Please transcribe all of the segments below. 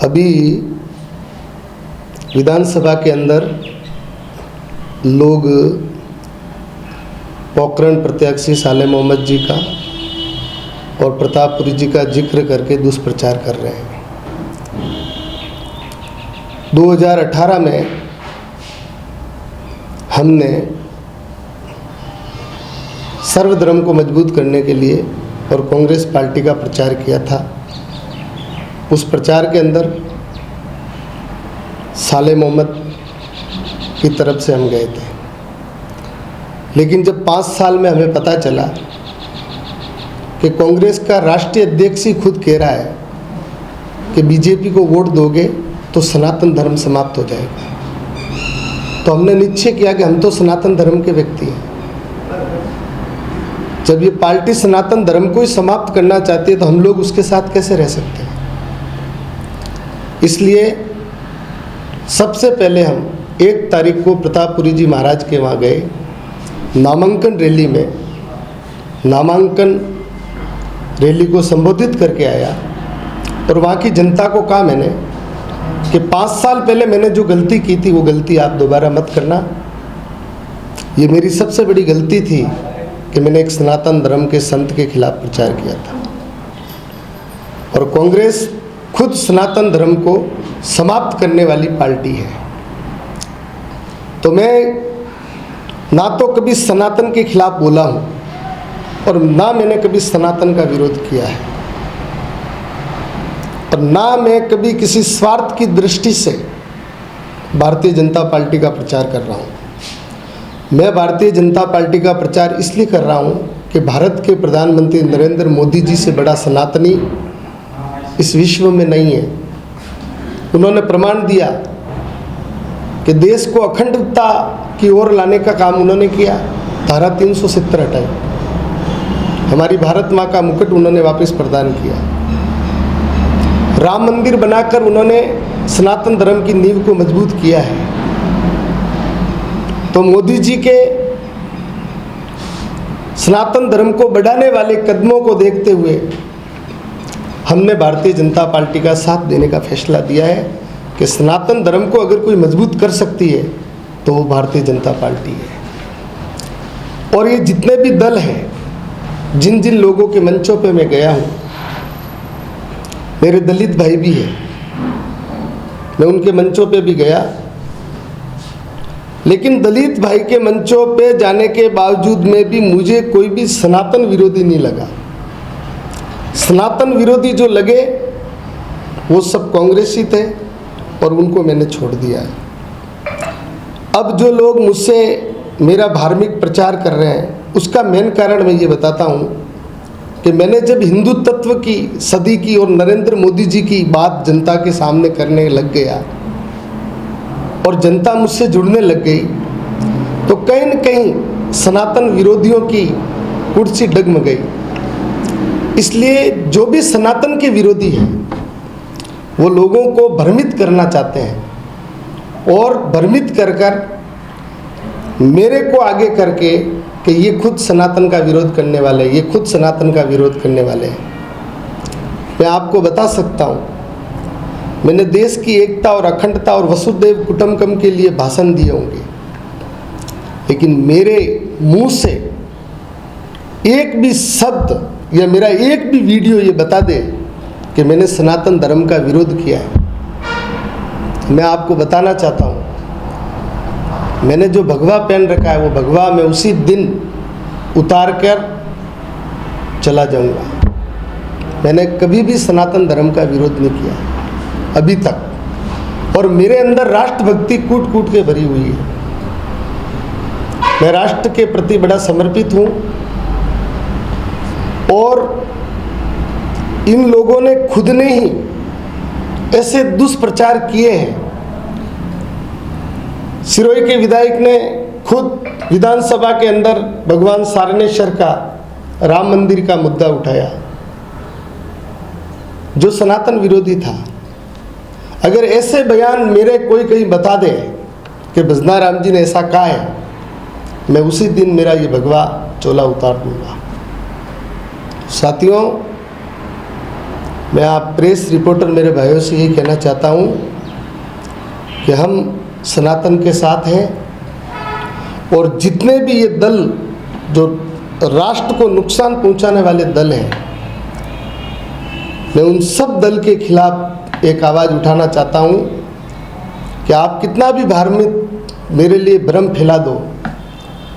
अभी विधानसभा के अंदर लोग पोखरण प्रत्याशी साले मोहम्मद जी का और प्रतापपुरी जी का जिक्र करके दुष्प्रचार कर रहे हैं। 2018 में हमने सर्वधर्म को मजबूत करने के लिए और कांग्रेस पार्टी का प्रचार किया था। उस प्रचार के अंदर साले मोहम्मद की तरफ से हम गए थे, लेकिन जब 5 साल में हमें पता चला कि कांग्रेस का राष्ट्रीय अध्यक्ष ही खुद कह रहा है कि बीजेपी को वोट दोगे तो सनातन धर्म समाप्त हो जाएगा, तो हमने निश्चय किया कि हम तो सनातन धर्म के व्यक्ति हैं। जब ये पार्टी सनातन धर्म को ही समाप्त करना चाहती है तो हम लोग उसके साथ कैसे रह सकते हैं। इसलिए सबसे पहले हम 1 तारीख को प्रतापपुरी जी महाराज के वहाँ गए, नामांकन रैली में नामांकन रैली को संबोधित करके आया और वहाँ की जनता को कहा मैंने कि 5 साल पहले मैंने जो गलती की थी वो गलती आप दोबारा मत करना। ये मेरी सबसे बड़ी गलती थी कि मैंने एक सनातन धर्म के संत के खिलाफ प्रचार किया था, और कांग्रेस खुद सनातन धर्म को समाप्त करने वाली पार्टी है। तो मैं ना तो कभी सनातन के खिलाफ बोला हूँ और ना मैंने कभी सनातन का विरोध किया है, और ना मैं कभी किसी स्वार्थ की दृष्टि से भारतीय जनता पार्टी का प्रचार कर रहा हूँ। मैं भारतीय जनता पार्टी का प्रचार इसलिए कर रहा हूँ कि भारत के प्रधानमंत्री नरेंद्र मोदी जी से बड़ा सनातनी इस विश्व में नहीं है। उन्होंने प्रमाण दिया कि देश को अखंडता की ओर लाने का काम उन्होंने किया। धारा 370 हटाई, हमारी भारत माँ का मुकुट उन्होंने वापस प्रदान किया। राम मंदिर बनाकर उन्होंने सनातन धर्म की नींव को मजबूत किया है। तो मोदी जी के सनातन धर्म को बढ़ाने वाले कदमों को देखते हुए हमने भारतीय जनता पार्टी का साथ देने का फैसला दिया है कि सनातन धर्म को अगर कोई मजबूत कर सकती है तो वो भारतीय जनता पार्टी है। और ये जितने भी दल हैं, जिन जिन लोगों के मंचों पे मैं गया हूँ, मेरे दलित भाई भी हैं, मैं उनके मंचों पे भी गया, लेकिन दलित भाई के मंचों पे जाने के बावजूद में भी मुझे कोई भी सनातन विरोधी नहीं लगा। सनातन विरोधी जो लगे वो सब कांग्रेसी थे और उनको मैंने छोड़ दिया है। अब जो लोग मुझसे मेरा धार्मिक प्रचार कर रहे हैं उसका मेन कारण मैं ये बताता हूँ कि मैंने जब हिंदू तत्व की सदी की और नरेंद्र मोदी जी की बात जनता के सामने करने लग गया और जनता मुझसे जुड़ने लग गई, तो कहीं न कहीं सनातन विरोधियों की कुर्सी डगमगाई। इसलिए जो भी सनातन के विरोधी हैं वो लोगों को भ्रमित करना चाहते हैं और भ्रमित कर मेरे को आगे करके कि ये खुद सनातन का विरोध करने वाले हैं, ये खुद सनातन का विरोध करने वाले हैं। मैं आपको बता सकता हूँ, मैंने देश की एकता और अखंडता और वसुधैव कुटुंबकम के लिए भाषण दिए होंगे, लेकिन मेरे मुंह से एक भी शब्द या मेरा एक भी वीडियो ये बता दे कि मैंने सनातन धर्म का विरोध किया है। मैं आपको बताना चाहता हूँ, मैंने जो भगवा पहन रखा है वो भगवा मैं उसी दिन उतार कर चला जाऊंगा। मैंने कभी भी सनातन धर्म का विरोध नहीं किया अभी तक, और मेरे अंदर राष्ट्रभक्ति कूट कूट के भरी हुई है। मैं राष्ट्र के प्रति बड़ा समर्पित हूँ, और इन लोगों ने खुद ने ही ऐसे दुष्प्रचार किए हैं। सिरोही के विधायक ने खुद विधानसभा के अंदर भगवान सारनेश्वर का राम मंदिर का मुद्दा उठाया, जो सनातन विरोधी था। अगर ऐसे बयान मेरे कोई कहीं बता दे कि भजना राम जी ने ऐसा कहा है, मैं उसी दिन मेरा ये भगवा चोला उतार दूंगा। साथियों, मैं आप प्रेस रिपोर्टर मेरे भाइयों से यही कहना चाहता हूँ कि हम सनातन के साथ हैं, और जितने भी ये दल जो राष्ट्र को नुकसान पहुंचाने वाले दल हैं, मैं उन सब दल के खिलाफ एक आवाज़ उठाना चाहता हूं कि आप कितना भी धार्मिक मेरे लिए भ्रम फैला दो,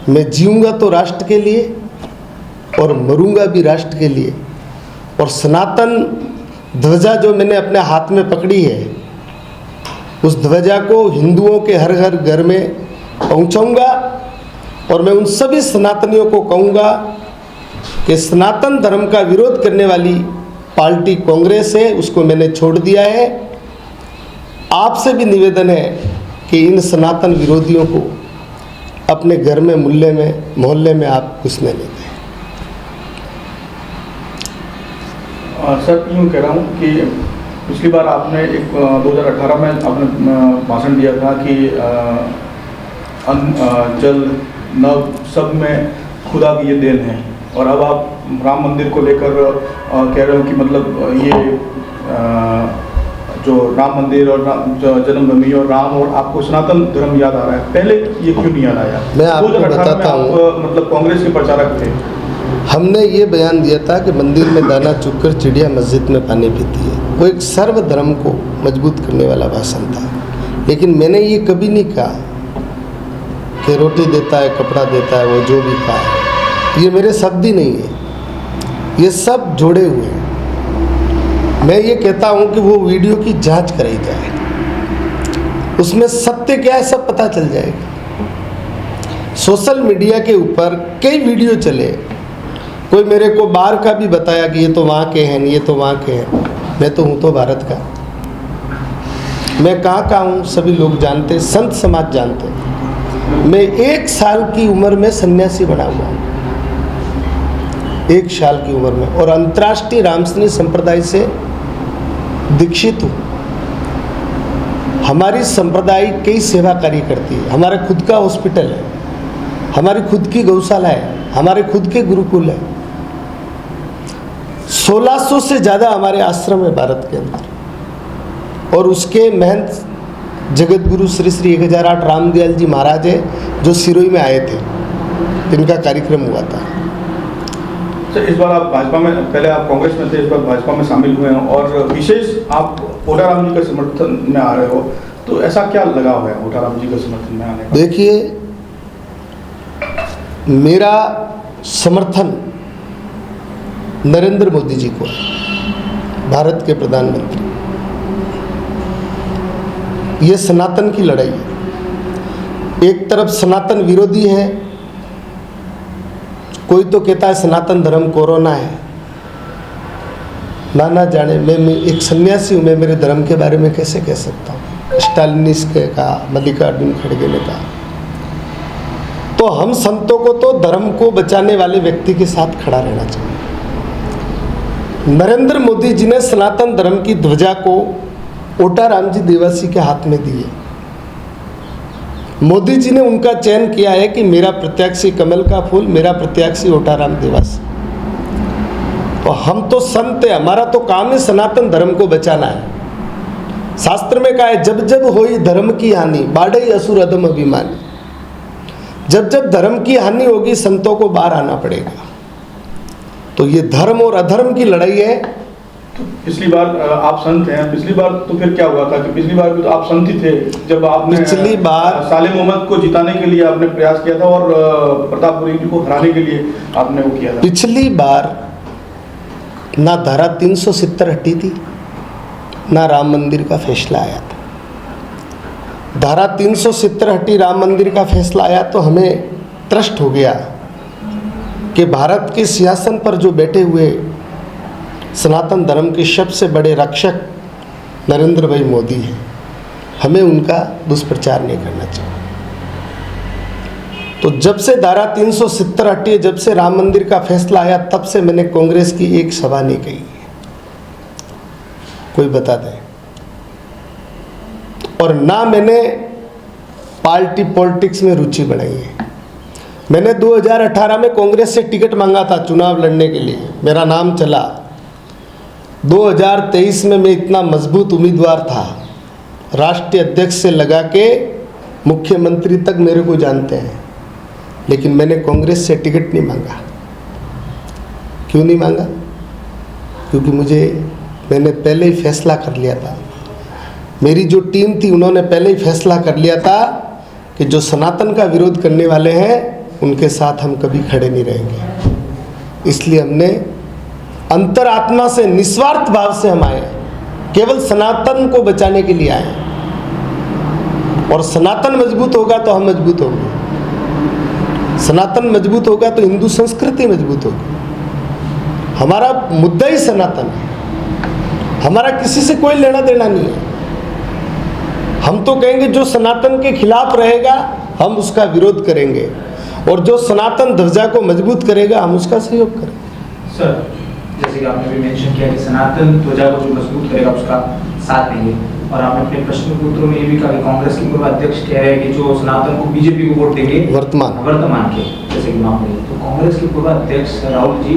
मैं जीऊँगा तो राष्ट्र के लिए और मरूंगा भी राष्ट्र के लिए। और सनातन ध्वजा जो मैंने अपने हाथ में पकड़ी है, उस ध्वजा को हिंदुओं के हर हर घर में पहुंचाऊंगा, और मैं उन सभी सनातनियों को कहूँगा कि सनातन धर्म का विरोध करने वाली पार्टी कांग्रेस है, उसको मैंने छोड़ दिया है। आपसे भी निवेदन है कि इन सनातन विरोधियों को अपने घर में मोहल्ले में आप घुसने नहीं दें। सर, यूँ कह रहा हूँ कि पिछली बार आपने 2018 में आपने भाषण दिया था कि जल नव सब में खुदा की ये देन है, और अब आप राम मंदिर को लेकर कह रहे हो कि मतलब ये जो राम मंदिर और जन्मभूमि और राम और आपको सनातन धर्म याद आ रहा है। पहले ये क्यों नहीं याद आया? मैं आपको बताता हूँ, मतलब कांग्रेस के प्रचारक थे, हमने ये बयान दिया था कि मंदिर में दाना चुगकर चिड़िया मस्जिद में पानी पीती है। वो एक सर्वधर्म को मजबूत करने वाला भाषण था, लेकिन मैंने ये कभी नहीं कहा कि रोटी देता है, कपड़ा देता है, वो जो भी कहा है, ये मेरे शब्द ही नहीं है, ये सब जोड़े हुए हैं। मैं ये कहता हूँ कि वो वीडियो की जांच कराई जाए, उसमें सत्य क्या है सब पता चल जाएगा। सोशल मीडिया के ऊपर कई वीडियो चले, कोई मेरे को बाहर का भी बताया कि ये तो वहाँ के हैं, ये तो वहाँ के हैं। मैं तो हूँ तो भारत का, मैं कहाँ का हूँ सभी लोग जानते, संत समाज जानते। मैं 1 साल की उम्र में सन्यासी बना हुआ हूँ, 1 साल की उम्र में, और अंतर्राष्ट्रीय रामसनी संप्रदाय से दीक्षित हूँ। हमारी संप्रदाय कई सेवा कार्य करती है, हमारा खुद का हॉस्पिटल है, हमारी खुद की गौशाला है, हमारे खुद के गुरुकुल है, 1600 से ज़्यादा हमारे आश्रम है भारत के अंदर। और उसके महंत जगत गुरु श्री श्री 1008 रामदयाल जी महाराज है, जो सिरोही में आए थे, इनका कार्यक्रम हुआ था। सर, इस बार आप भाजपा में, पहले आप कांग्रेस में थे, इस बार भाजपा में शामिल हुए हैं, और विशेष आप ओटाराम जी के समर्थन में आ रहे हो, तो ऐसा क्या लगाव है ओटाराम जी के समर्थन में आने का? देखिए, मेरा समर्थन नरेंद्र मोदी जी को, भारत के प्रधानमंत्री। ये सनातन की लड़ाई है। एक तरफ सनातन विरोधी है, कोई तो कहता है सनातन धर्म कोरोना है। ना जाने, मैं एक सन्यासी हूँ, मैं मेरे धर्म के बारे में कैसे कह सकता हूँ? स्टालिनिस्ट ने कहा, मल्लिकार्जुन खड़गे ने कहा। तो हम संतों को तो धर्म को बचाने वाले व्यक्ति के साथ खड़ा रहना चाहिए। नरेंद्र मोदी जी ने सनातन धर्म की ध्वजा को ओटाराम जी देवासी के हाथ में दी है। मोदी जी ने उनका चयन किया है कि मेरा प्रत्याशी कमल का फूल, मेरा प्रत्याशी ओटाराम देवासी। तो हम तो संत है, हमारा तो काम है सनातन धर्म को बचाना है। शास्त्र में कहा है, जब जब होई धर्म की हानि बाढ़ई असुर अधम अभिमानी। जब जब धर्म की हानि होगी, संतों को बाहर आना पड़ेगा। तो ये धर्म और अधर्म की लड़ाई है। तो पिछली बार आप संत हैं, पिछली बार तो फिर क्या हुआ था कि पिछली बार भी तो आप संत ही थे, जब आपने पिछली बार साले मोहम्मद को जिताने के लिए आपने प्रयास किया था, और प्रतापपुरी जी को हराने के लिए आपने वो किया था। पिछली बार ना धारा 370 हटी थी, ना राम मंदिर का फैसला आया था। धारा 370 हटी, राम मंदिर का फैसला आया, तो हमें त्रस्त हो गया कि भारत के सिंहासन पर जो बैठे हुए सनातन धर्म के सबसे बड़े रक्षक नरेंद्र भाई मोदी हैं, हमें उनका दुष्प्रचार नहीं करना चाहिए। तो जब से धारा 370 हटी, जब से राम मंदिर का फैसला आया, तब से मैंने कांग्रेस की एक सभा नहीं कही। कोई बता दे। और ना मैंने पार्टी पॉलिटिक्स में रुचि बनाई है। मैंने 2018 में कांग्रेस से टिकट मांगा था चुनाव लड़ने के लिए, मेरा नाम चला, 2023 में मैं इतना मजबूत उम्मीदवार था, राष्ट्रीय अध्यक्ष से लगा के मुख्यमंत्री तक मेरे को जानते हैं, लेकिन मैंने कांग्रेस से टिकट नहीं मांगा। क्यों नहीं मांगा? क्योंकि मैंने पहले ही फैसला कर लिया था, मेरी जो टीम थी उन्होंने पहले ही फैसला कर लिया था कि जो सनातन का विरोध करने वाले हैं उनके साथ हम कभी खड़े नहीं रहेंगे। इसलिए हमने अंतरात्मा से, निस्वार्थ भाव से हम आए हैं, केवल सनातन को बचाने के लिए आए हैं। और सनातन मजबूत होगा तो हम मजबूत होंगे, सनातन मजबूत होगा तो हिंदू संस्कृति मजबूत होगी। हमारा मुद्दा ही सनातन है, हमारा किसी से कोई लेना देना नहीं है। हम तो कहेंगे जो सनातन के खिलाफ रहेगा हम उसका विरोध करेंगे, और जो सनातन ध्वजा को मजबूत करेगा हम उसका सहयोग करेंगे। सर, जैसे कि आपने भी मेंशन किया कि सनातन ध्वजा को जो मजबूत करेगा उसका साथ देंगे, और आपने अपने प्रश्न के उत्तर में ये भी कहा कि कांग्रेस के पूर्व अध्यक्ष कह रहे हैं कि जो सनातन को बीजेपी को वोट देंगे वर्तमान के, जैसे कि मामले, तो कांग्रेस के पूर्व अध्यक्ष राहुल जी,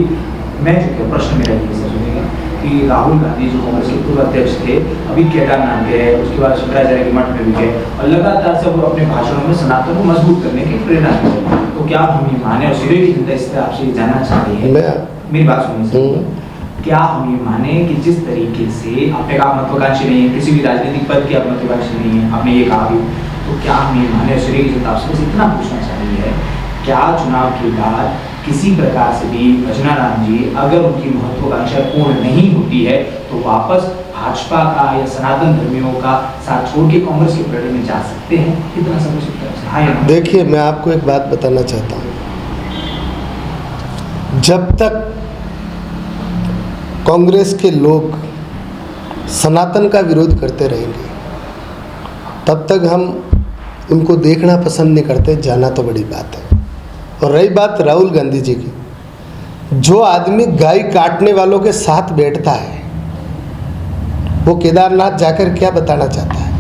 मैं जो प्रश्न मेरा ये सर सुनेगा कि राहुल गांधी जो कांग्रेस के पूर्व अध्यक्ष थे, अभी केदारनाथ गए, उसके बाद शंकराचार्य के मठ में भी गए, और लगातार से वो अपने भाषणों में सनातन को मजबूत करने की प्रेरणा देते हैं। तो क्या हम ये माने, और सिरे की जनता इस तरह आपसे जानना चाह रही है, मेरी बात सुनिए, क्या हम ये माने कि जिस तरीके से आपने कहा महत्वाकांक्षी नहीं है, किसी भी राजनीतिक पद की आप महत्वाकांक्षी नहीं है, आपने ये कहा भी, तो क्या हम ये माने, सिरे की जनता आपसे बस इतना पूछना चाह रही है, क्या चुनाव के बाद किसी प्रकार से भी भजना राम जी अगर उनकी महत्वाकांक्षा पूर्ण नहीं होती है तो वापस भाजपा का या सनातन धर्मियों का साथ छोड़ के कांग्रेस के प्रेरणा में जा सकते हैं? कितना समझ सकते हैं? हाँ, देखिए, मैं आपको एक बात बताना चाहता हूँ, जब तक कांग्रेस के लोग सनातन का विरोध करते रहेंगे तब तक हम उनको देखना पसंद नहीं करते, जाना तो बड़ी बात है। और रही बात राहुल गांधी जी की, जो आदमी गाय काटने वालों के साथ बैठता है वो केदारनाथ जाकर क्या बताना चाहता है?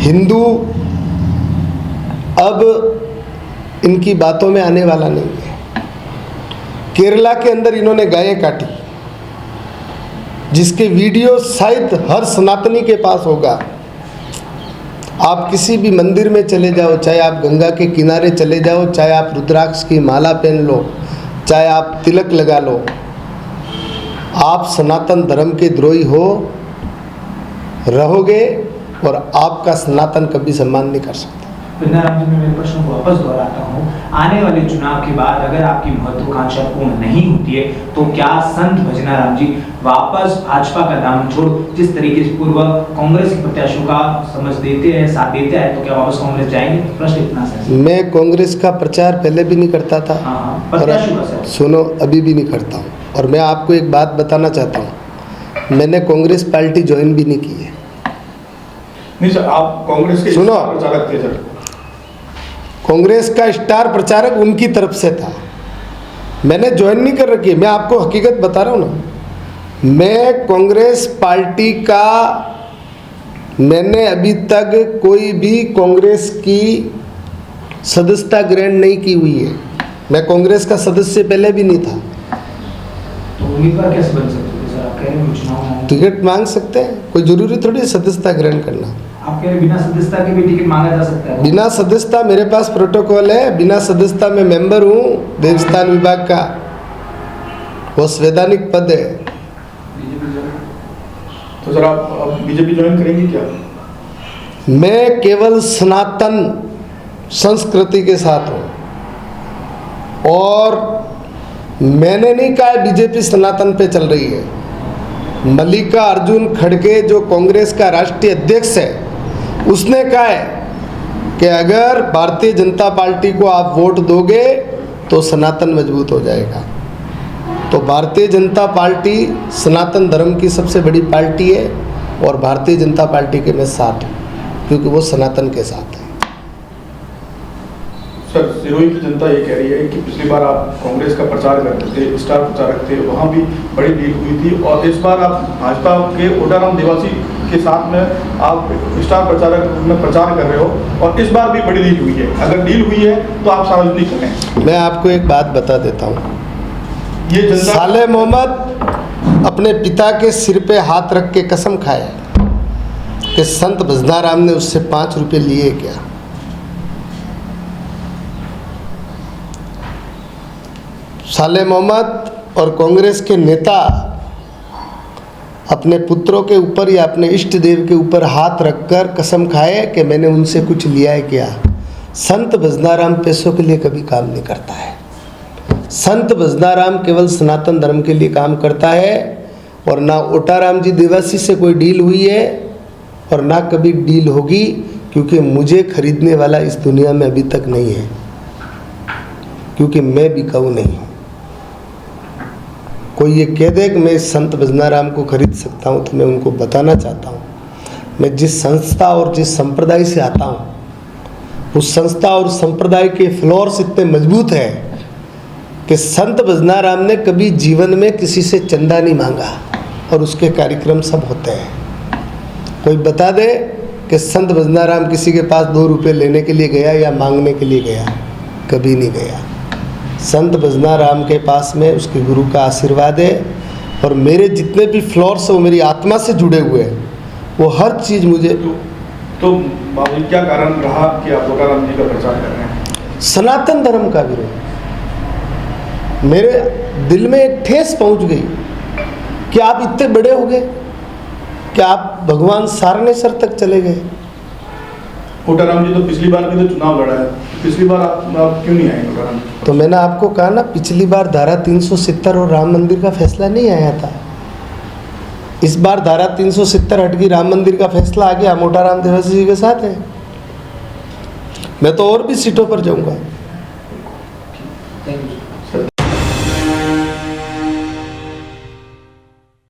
हिंदू अब इनकी बातों में आने वाला नहीं है। केरला के अंदर इन्होंने गायें काटी, जिसके वीडियो शायद हर सनातनी के पास होगा। आप किसी भी मंदिर में चले जाओ, चाहे आप गंगा के किनारे चले जाओ, चाहे आप रुद्राक्ष की माला पहन लो, चाहे आप तिलक लगा लो, आप सनातन धर्म के द्रोही हो रहोगे और आपका सनातन कभी सम्मान नहीं कर सकता। राम जी, मैं मेरे प्रश्न को वापस दोहराता हूँ, आने वाले चुनाव के बाद अगर आपकी महत्वाकांक्षा पूर्ण नहीं होती है तो क्या संत भजना राम जी वापस भाजपा का दामन छोड़, जिस तरीके से पूर्व कांग्रेस के प्रत्याशियों का समझ देते हैं, साथ देते हैं, तो क्या वापस कांग्रेस जाएंगे? प्रश्न इतना सा। मैं कांग्रेस का प्रचार पहले भी नहीं करता था, सुनो, अभी भी नहीं करता हूँ। और मैं आपको एक बात बताना चाहता हूँ, मैंने कांग्रेस पार्टी ज्वाइन भी नहीं की है। नहीं सर, आप कांग्रेस के सुनो, प्रचारक थे सर। कांग्रेस का स्टार प्रचारक उनकी तरफ से था, मैंने ज्वाइन नहीं कर रखी है। मैं आपको हकीकत बता रहा हूँ ना, मैं कांग्रेस पार्टी का, मैंने अभी तक कोई भी कांग्रेस की सदस्यता ग्रहण नहीं की हुई है। मैं कांग्रेस का सदस्य पहले भी नहीं था। तो उम्मीदवार कैसे बन सकते थे सर? आप कह रहे हैं चुनाव टिकट मांग सकते हैं, कोई जरूरी थोड़ी सदस्यता ग्रहण करना। आप कह रहे बिना सदस्यता के भी टिकट मांगा जा सकता है? बिना सदस्यता, मेरे पास प्रोटोकॉल है, बिना सदस्यता में मेंबर हूँ देवस्थान विभाग का, वो संवैधानिक पद है। तो सर आप बीजेपी ज्वाइन करेंगे क्या? मैं केवल सनातन संस्कृति के साथ हूँ, और मैंने नहीं कहा बीजेपी सनातन पे चल रही है। मल्लिकार्जुन खड़गे जो कांग्रेस का राष्ट्रीय अध्यक्ष है, उसने कहा है कि अगर भारतीय जनता पार्टी को आप वोट दोगे तो सनातन मजबूत हो जाएगा। तो भारतीय जनता पार्टी सनातन धर्म की सबसे बड़ी पार्टी है, और भारतीय जनता पार्टी के मैं साथ हूँ, क्योंकि वो सनातन के साथ है। सर, सिरोही की जनता ये कह रही है कि पिछली बार आप कांग्रेस का प्रचार करते थे, स्टार प्रचारक थे, वहाँ भी बड़ी डील हुई थी, और इस बार आप भाजपा के ओटाराम देवासी के साथ में आप स्टार प्रचारक में प्रचार कर रहे हो, और इस बार भी बड़ी डील हुई है। अगर डील हुई है तो आप सार्वजनिक करें। मैं आपको एक बात बता देता हूँ, ये जनता साले मोहम्मद अपने पिता के सिर पे हाथ रख के कसम खाए कि संत भजनाराम ने उससे 5 रुपए लिए क्या। साले मोहम्मद और कांग्रेस के नेता अपने पुत्रों के ऊपर या अपने इष्ट देव के ऊपर हाथ रखकर कसम खाए कि मैंने उनसे कुछ लिया है क्या। संत भजनाराम पैसों के लिए कभी काम नहीं करता है। संत भजनाराम केवल सनातन धर्म के लिए काम करता है, और ना ओटाराम जी देवासी से कोई डील हुई है और ना कभी डील होगी, क्योंकि मुझे खरीदने वाला इस दुनिया में अभी तक नहीं है, क्योंकि मैं बिकाऊ नहीं हूँ। कोई ये कह दे कि मैं संत भजनाराम को खरीद सकता हूँ, तो मैं उनको बताना चाहता हूँ, मैं जिस संस्था और जिस संप्रदाय से आता हूँ, उस संस्था और संप्रदाय के फ्लोर्स इतने मजबूत हैं कि संत भजनाराम ने कभी जीवन में किसी से चंदा नहीं मांगा, और उसके कार्यक्रम सब होते हैं। कोई बता दे कि संत भजनाराम किसी के पास 2 रुपये लेने के लिए गया या मांगने के लिए गया, कभी नहीं गया। संत भजनाराम के पास में उसके गुरु का आशीर्वाद है, और मेरे जितने भी फ्लोर्स हैं वो मेरी आत्मा से जुड़े हुए हैं, वो हर चीज़ मुझे। तो बाबू क्या कारण रहा कि आप ओटाराम जी का प्रचार कर रहे हैं? सनातन धर्म का विरोध। मेरे दिल में एक ठेस पहुंच गई कि आप इतने बड़े हो गए कि आप भगवान सारनेसर तक चले गए। ओटाराम जी तो पिछली बार भी तो चुनाव लड़ा है, पिछली बार आप क्यों नहीं आए ओटाराम जी? तो मैंने आपको कहा ना, पिछली बार धारा 370 और राम मंदिर का फैसला नहीं आया था। इस बार धारा 370 हट गई, राम मंदिर का फैसला आ गया, मोटाराम देवासी जी के साथ है। मैं तो और भी सीटों पर जाऊंगा।